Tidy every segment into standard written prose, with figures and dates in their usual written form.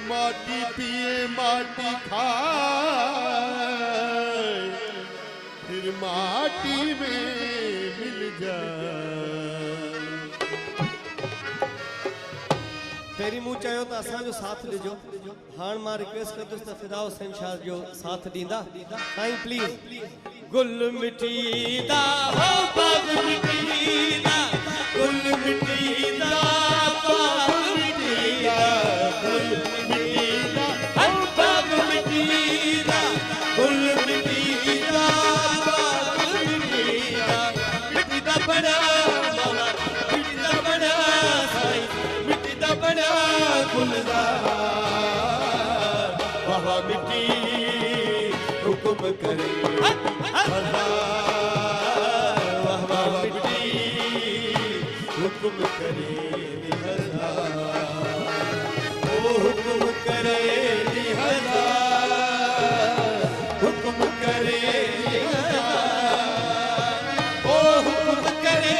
माटी पिए माटी खाए फिर माटी में मिल जाए। तेरी मुंह चाहियो तो असा जो साथ ॾिजो। हाण मां रिक्वेस्ट कंदुसि त फिदा हुसैन शाह जो साथ ॾींदा। साईं प्लीज। गुल मिटीदा हो बाग मिटीदा, गुल मिटीदा बाग मिटीदा, गुल मिटीदा हो बाग मिटीदा, गुल मिटीदा बाग मिटीदा, मिटीदा बड़ा मौला, मिटीदा बड़ा साईं, मिटीदा बड़ा गुलजार। वहाँ मिट्टी हुक्म करे हुक्म करे ओ हुक्म करे हुक्म करे ओ हुक्म करे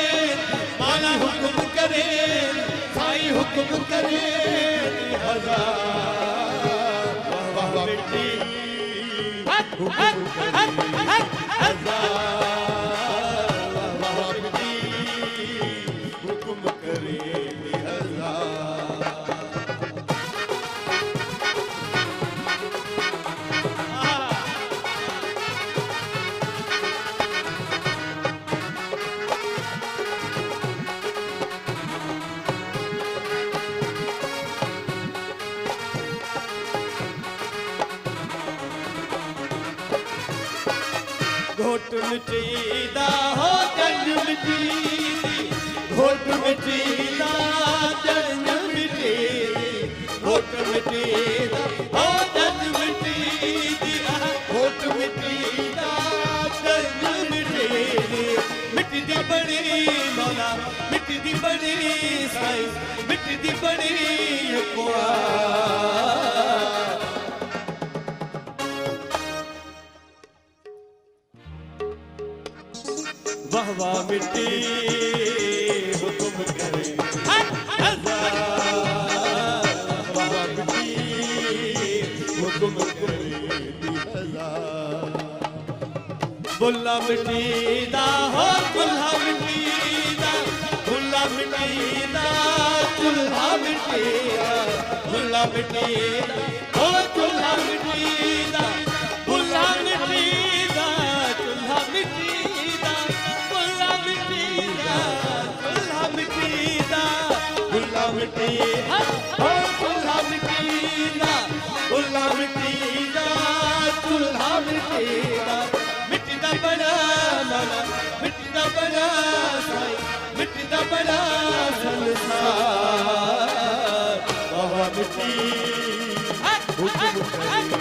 माला हुक्म करे साईं हुक्म करे वाह मिट्टी हुक्म करे घोट मिटीदा हो जंग मिटीदी, घोट मिटीदा जंग मिटीदी, घोट मिटीदा हो जंग मिटीदी, घोट मिटीदा जंग मिटीदी, मिटदी बड़ी मौला, मिटदी बड़ी साईं, मिटदी बड़ी कुआं। वाह वाह मिट्टी हुक्म करे वाह वाह मिट्टी हुक्म करे बुल्ला मिट्टी दा हो चूल्हा मिट्टी दा, बुल्ला मिट्टी दा चूल्हा मिट्टी दा, बुल्ला मिट्टी दा हो चूल्हा मिट्टी दा, बुल्ला मिट्टी दा चूल्हा मिट्टी मिट्टी हो चूल्हा मिटीदा, चूल्हा मिटीदा, चूल्हा मिटीदा, मिटीदा बड़ा मौला, मिटीदा बड़ा साईं, मिटीदा बड़ा संसार। वाह मिट्टी हुक्म करे